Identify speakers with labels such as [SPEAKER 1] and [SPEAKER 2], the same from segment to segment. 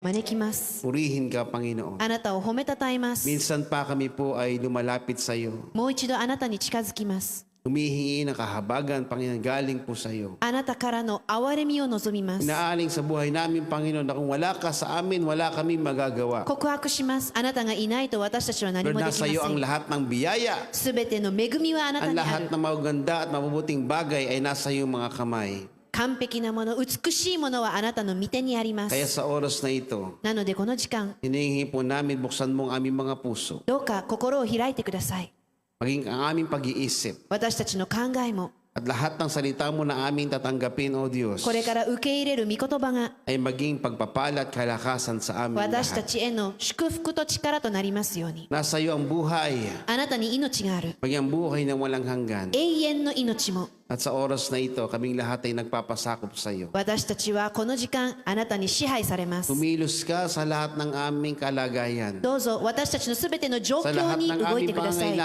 [SPEAKER 1] 招きます。
[SPEAKER 2] Purihin ka, Panginoon.
[SPEAKER 1] あなたを褒めたたえます。
[SPEAKER 2] Minsan pa kami po ay lumalapit sa iyo.
[SPEAKER 1] もう一度あなたに近づきます。
[SPEAKER 2] Humihingi ng kahabagan, Panginoon, galing po sa iyo.
[SPEAKER 1] あなたからの憐れみを望みます。
[SPEAKER 2] Inaaling sa buhay namin, Panginoon, na kung wala ka sa amin, wala kami magagawa.
[SPEAKER 1] 告白します。あなたがいないと私たちは何
[SPEAKER 2] Lord,
[SPEAKER 1] もできま
[SPEAKER 2] nasa
[SPEAKER 1] せ
[SPEAKER 2] iyo ang
[SPEAKER 1] ん。
[SPEAKER 2] lahat ng biyaya.
[SPEAKER 1] すべての恵みはあなた
[SPEAKER 2] Ang
[SPEAKER 1] にあ
[SPEAKER 2] lahat
[SPEAKER 1] る。
[SPEAKER 2] ng magaganda at mabubuting bagay ay nasa iyong mga kamay.
[SPEAKER 1] 完璧なもの、美しいものはあなたの御手にありま
[SPEAKER 2] Kaya
[SPEAKER 1] す。
[SPEAKER 2] sa oras na ito,
[SPEAKER 1] なのでこの時間、
[SPEAKER 2] hinihingi po namin buksan mo ang aming mga puso.
[SPEAKER 1] どうか心を開いてください。
[SPEAKER 2] Maging ang aming pag-iisip.
[SPEAKER 1] 私たちの考えも、
[SPEAKER 2] At lahat ng salita mo na aming tatanggapin, O Diyos,
[SPEAKER 1] これから受け入れる御言葉が
[SPEAKER 2] ay maging pagpapala at kalakasan sa amin
[SPEAKER 1] 私た
[SPEAKER 2] lahat.
[SPEAKER 1] ちへの祝福と力となりますように。
[SPEAKER 2] Nasa iyo ang buhay,
[SPEAKER 1] あなたに命がある。
[SPEAKER 2] maging ang buhay na walang hanggan.
[SPEAKER 1] 永遠の命も。
[SPEAKER 2] At sa oras na ito, kaming lahat ay nagpapasakop sa iyo.
[SPEAKER 1] 私たちはこの時間あなたに支配されます。
[SPEAKER 2] Kumilos ka sa lahat ng aming kalagayan.
[SPEAKER 1] どうぞ私たちのすべての状況に動いてください。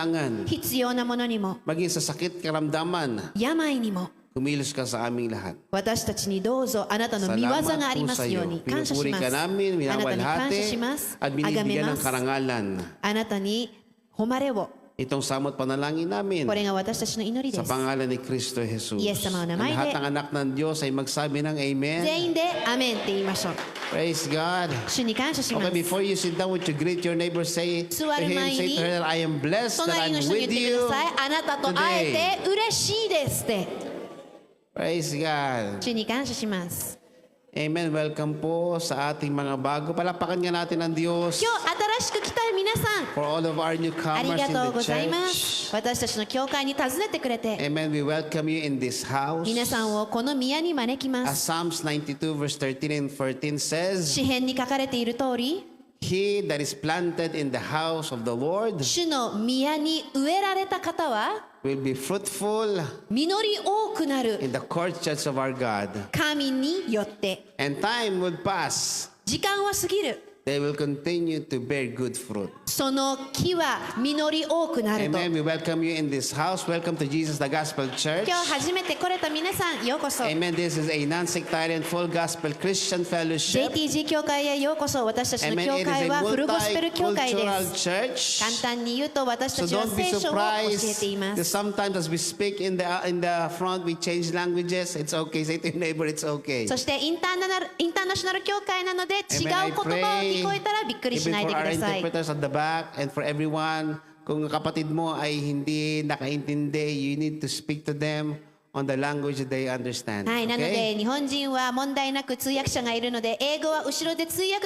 [SPEAKER 1] 必要なものにも
[SPEAKER 2] Maging sa sakit karamdaman,
[SPEAKER 1] 病にも
[SPEAKER 2] kumilos ka sa aming lahat.
[SPEAKER 1] 私たちにどうぞあなたの御業がありますように感謝し
[SPEAKER 2] Pinupuri
[SPEAKER 1] ます。
[SPEAKER 2] ka namin,
[SPEAKER 1] あなたに感謝しま
[SPEAKER 2] minawalhati,
[SPEAKER 1] す。
[SPEAKER 2] at
[SPEAKER 1] あがめ
[SPEAKER 2] binibigyan
[SPEAKER 1] ま
[SPEAKER 2] ng
[SPEAKER 1] す。
[SPEAKER 2] karangalan.
[SPEAKER 1] あなたに誉れを。
[SPEAKER 2] Itong samot panalangin namin
[SPEAKER 1] これが私たちの祈り
[SPEAKER 2] sa
[SPEAKER 1] です。
[SPEAKER 2] pangalan ni Kristo Jesus.
[SPEAKER 1] イエス様の名
[SPEAKER 2] Ang
[SPEAKER 1] 前で
[SPEAKER 2] lahat ng anak ng Diyos ay magsabi ng Amen.
[SPEAKER 1] 全員でアメンって言いましょう。
[SPEAKER 2] Praise God.
[SPEAKER 1] 主に感謝しま
[SPEAKER 2] Okay,
[SPEAKER 1] す。
[SPEAKER 2] before you sit down, would you greet your neighbor, say to
[SPEAKER 1] 座る
[SPEAKER 2] him,
[SPEAKER 1] 前
[SPEAKER 2] say
[SPEAKER 1] に
[SPEAKER 2] to her, I am blessed that
[SPEAKER 1] 隣
[SPEAKER 2] I'm
[SPEAKER 1] の人に言っ
[SPEAKER 2] with
[SPEAKER 1] てく
[SPEAKER 2] you
[SPEAKER 1] ださい。あなたと会えて嬉しいですって。
[SPEAKER 2] Praise God.
[SPEAKER 1] 主に感謝します。
[SPEAKER 2] Amen. Welcome po sa ating mga bago. Palapakan nga natin ang Diyos
[SPEAKER 1] 今日新しく来た皆さん、
[SPEAKER 2] for all of our
[SPEAKER 1] あり
[SPEAKER 2] newcomers
[SPEAKER 1] が
[SPEAKER 2] in
[SPEAKER 1] とう
[SPEAKER 2] the
[SPEAKER 1] ございま
[SPEAKER 2] church.
[SPEAKER 1] す。私たちの教会に訪ねてくれて、
[SPEAKER 2] Amen. We welcome you in this house.
[SPEAKER 1] 皆さんをこの宮に招きま
[SPEAKER 2] As
[SPEAKER 1] す。
[SPEAKER 2] Psalms 92 verse 13 and 14 says,
[SPEAKER 1] 詩編に書かれている通り、
[SPEAKER 2] He that is planted in the house of the Lord
[SPEAKER 1] 主の宮に植えられた方は、
[SPEAKER 2] will be fruitful
[SPEAKER 1] 実り多くなる
[SPEAKER 2] in the courtyards of our God.
[SPEAKER 1] 神によって。
[SPEAKER 2] And time will pass.
[SPEAKER 1] 時間は過ぎる。
[SPEAKER 2] They will continue to bear good fruit.
[SPEAKER 1] その木は実り多くなると。
[SPEAKER 2] Amen. We welcome you in this house. Welcome to Jesus the Gospel Church.
[SPEAKER 1] 今日初めて来れた皆さん、ようこそ。
[SPEAKER 2] Amen. This is a non-sectarian full gospel Christian fellowship.
[SPEAKER 1] JTG 教会へようこそ。私たちの
[SPEAKER 2] Amen.
[SPEAKER 1] 教
[SPEAKER 2] It is
[SPEAKER 1] 会
[SPEAKER 2] a
[SPEAKER 1] はフルゴスペル教会で
[SPEAKER 2] multicultural
[SPEAKER 1] す。
[SPEAKER 2] church.
[SPEAKER 1] 簡単に言うと私た
[SPEAKER 2] So
[SPEAKER 1] ちは
[SPEAKER 2] don't be
[SPEAKER 1] 聖書を教えて
[SPEAKER 2] surprised
[SPEAKER 1] いま
[SPEAKER 2] that
[SPEAKER 1] す。
[SPEAKER 2] sometimes as we speak in the front, we change languages. It's okay. Say to your neighbor, it's okay.
[SPEAKER 1] そしてインターナショナル教会なので違う言葉を聞こえたらびっくりし
[SPEAKER 2] even
[SPEAKER 1] ない
[SPEAKER 2] for
[SPEAKER 1] でく
[SPEAKER 2] our
[SPEAKER 1] ださい。
[SPEAKER 2] interpreters at the back and for everyone, kung kapatid mo ay hindi nakaintindi, you need to speak to them on the language that they understand.
[SPEAKER 1] はい、なの
[SPEAKER 2] Okay?
[SPEAKER 1] で日本人は問題なく通訳者がいるので英語は後ろで通訳